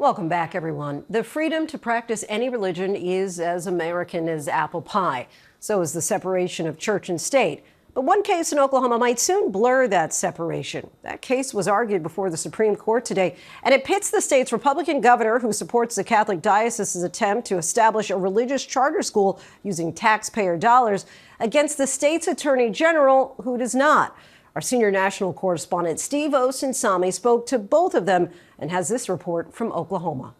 Welcome back, everyone. The freedom to practice any religion is as American as apple pie. So is the separation of church and state. But one case in Oklahoma might soon blur that separation. That case was argued before the Supreme Court today, and it pits the state's Republican governor, who supports the Catholic diocese's attempt to establish a religious charter school using taxpayer dollars, against the state's attorney general, who does not. Our senior national correspondent Steve Osunsami spoke to both of them and has this report from Oklahoma.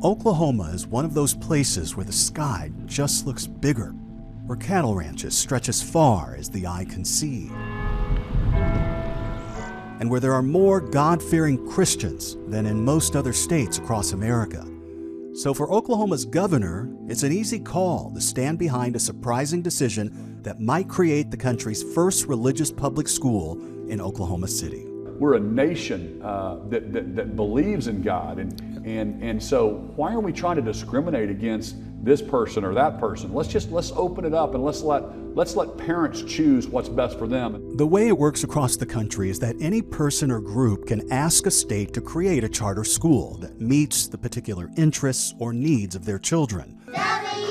Oklahoma is one of those places where the sky just looks bigger, where cattle ranches stretch as far as the eye can see, and where there are more God-fearing Christians than in most other states across America. So for Oklahoma's governor, it's an easy call to stand behind a surprising decision that might create the country's first religious public school in Oklahoma City. We're a nation that believes in God, and so why are we trying to discriminate against this person or that person? Let's open it up and let's let parents choose what's best for them. The way it works across the country is that any person or group can ask a state to create a charter school that meets the particular interests or needs of their children. WXYZ.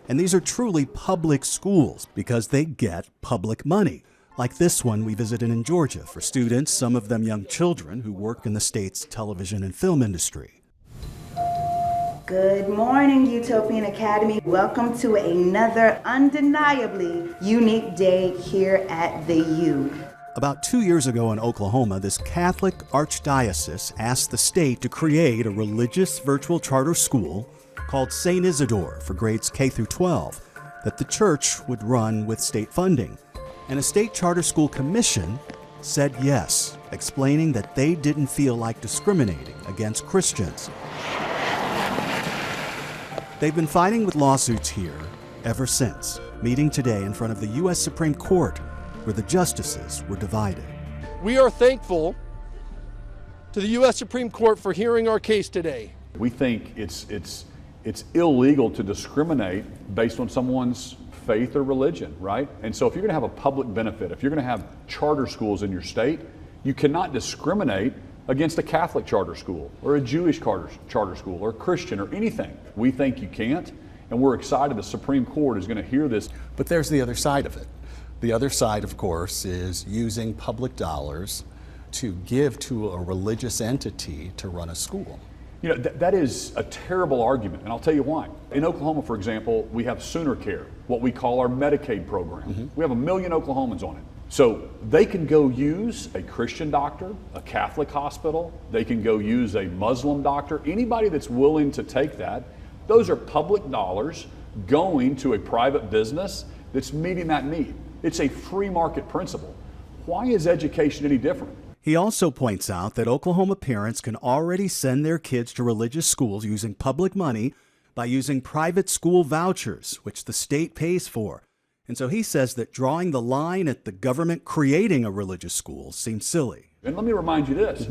And these are truly public schools because they get public money. Like this one we visited in Georgia for students, some of them young children, who work in the state's television and film industry. Good morning, Utopian Academy. Welcome to another undeniably unique day here at the U. About 2 years ago in Oklahoma, this Catholic archdiocese asked the state to create a religious virtual charter school called St. Isidore for grades K through 12 that the church would run with state funding. And a state charter school commission said yes, explaining that they didn't feel like discriminating against Christians. They've been fighting with lawsuits here ever since, meeting today in front of the U.S. Supreme Court, where the justices were divided. We are thankful to the U.S. Supreme Court for hearing our case today. We think it's illegal to discriminate based on someone's faith or religion, right? And so if you're going to have a public benefit, if you're going to have charter schools in your state, you cannot discriminate against a Catholic charter school or a Jewish charter school or a Christian or anything. We think you can't, and we're excited the Supreme Court is going to hear this. But there's the other side of it. The other side, of course, is using public dollars to give to a religious entity to run a school. You know, that is a terrible argument, and I'll tell you why. In Oklahoma, for example, we have Sooner Care, what we call our Medicaid program. We have 1 million Oklahomans on it. So they can go use a Christian doctor, a Catholic hospital, they can go use a Muslim doctor, anybody that's willing to take that. Those are public dollars going to a private business that's meeting that need. It's a free market principle. Why is education any different? He also points out that Oklahoma parents can already send their kids to religious schools using public money by using private school vouchers, which the state pays for. And so he says that drawing the line at the government creating a religious school seems silly. And let me remind you this,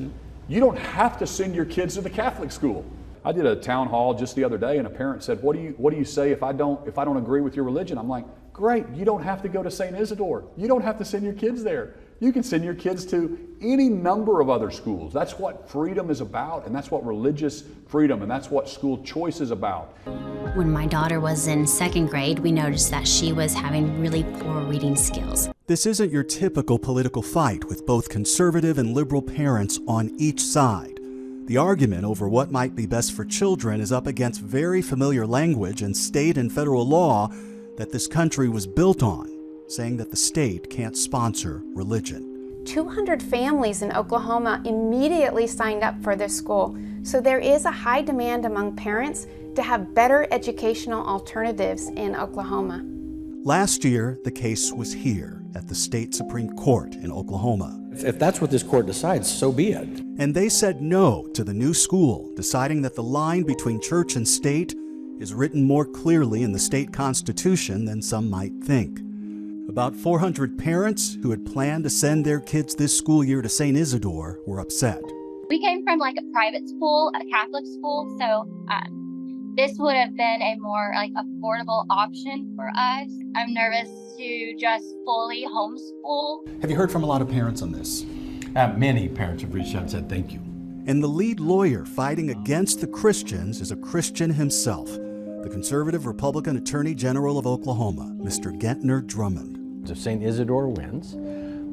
you don't have to send your kids to the Catholic school. I did a town hall just the other day and a parent said, what do you say if I don't agree with your religion? I'm like, great, you don't have to go to St. Isidore. You don't have to send your kids there. You can send your kids to any number of other schools. That's what freedom is about, and that's what religious freedom, and that's what school choice is about. When my daughter was in 2nd grade, we noticed that she was having really poor reading skills. This isn't your typical political fight with both conservative and liberal parents on each side. The argument over what might be best for children is up against very familiar language in state and federal law that this country was built on, saying that the state can't sponsor religion. 200 families in Oklahoma immediately signed up for this school, so there is a high demand among parents to have better educational alternatives in Oklahoma. Last year, the case was here at the state Supreme Court in Oklahoma. If that's what this court decides, so be it. And they said no to the new school, deciding that the line between church and state is written more clearly in the state constitution than some might think. About 400 parents who had planned to send their kids this school year to St. Isidore were upset. We came from like a private school, a Catholic school, so this would have been a more affordable option for us. I'm nervous to just fully homeschool. Have you heard from a lot of parents on this? Many parents have reached out and said thank you. And the lead lawyer fighting against the Christians is a Christian himself, the conservative Republican Attorney General of Oklahoma, Mr. Gentner Drummond. If St. Isidore wins,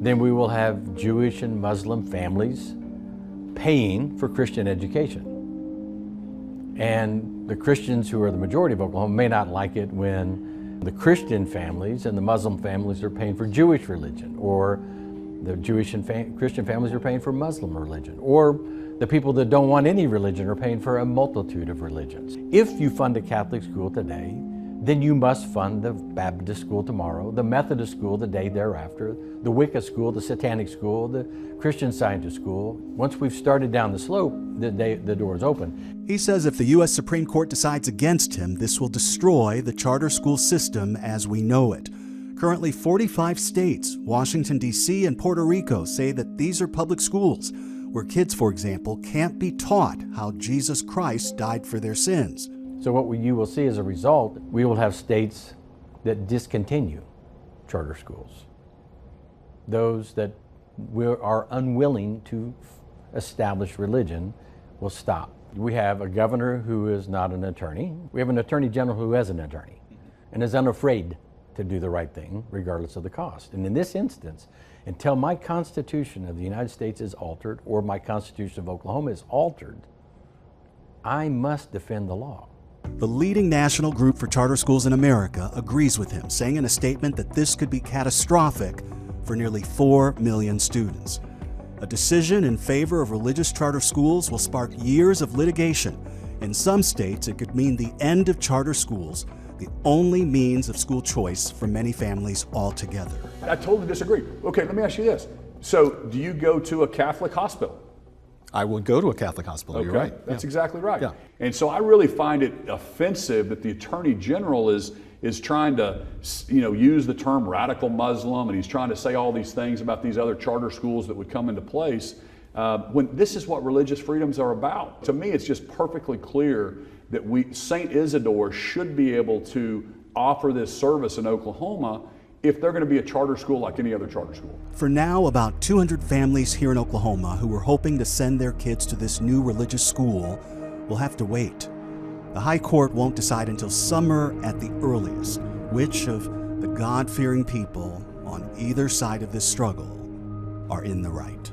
then we will have Jewish and Muslim families paying for Christian education. And the Christians who are the majority of Oklahoma may not like it when the Christian families and the Muslim families are paying for Jewish religion, or the Jewish and Christian families are paying for Muslim religion, or the people that don't want any religion are paying for a multitude of religions. If you fund a Catholic school today, then you must fund the Baptist school tomorrow, the Methodist school the day thereafter, the Wicca school, the Satanic school, the Christian Scientist school. Once we've started down the slope, the door is open. He says if the U.S. Supreme Court decides against him, this will destroy the charter school system as we know it. Currently, 45 states, Washington, D.C., and Puerto Rico say that these are public schools, where kids, for example, can't be taught how Jesus Christ died for their sins. So what you will see as a result, we will have states that discontinue charter schools. Those that are unwilling to establish religion will stop. We have a governor who is not an attorney. We have an attorney general who is an attorney and is unafraid to do the right thing regardless of the cost. And in this instance, until my Constitution of the United States is altered or my Constitution of Oklahoma is altered, I must defend the law. The leading national group for charter schools in America agrees with him, saying in a statement that this could be catastrophic for nearly 4 million students. A decision in favor of religious charter schools will spark years of litigation. In some states, it could mean the end of charter schools, the only means of school choice for many families altogether. I totally disagree. Okay, let me ask you this. So, do you go to a Catholic hospital? I would go to a Catholic hospital, Okay, you're right. that's exactly right. Yeah. And so I really find it offensive that the Attorney General is trying to, use the term radical Muslim, and he's trying to say all these things about these other charter schools that would come into place, when this is what religious freedoms are about. To me, it's just perfectly clear that St. Isidore should be able to offer this service in Oklahoma if they're going to be a charter school like any other charter school. For now, about 200 families here in Oklahoma who were hoping to send their kids to this new religious school will have to wait. The High Court won't decide until summer at the earliest which of the God-fearing people on either side of this struggle are in the right.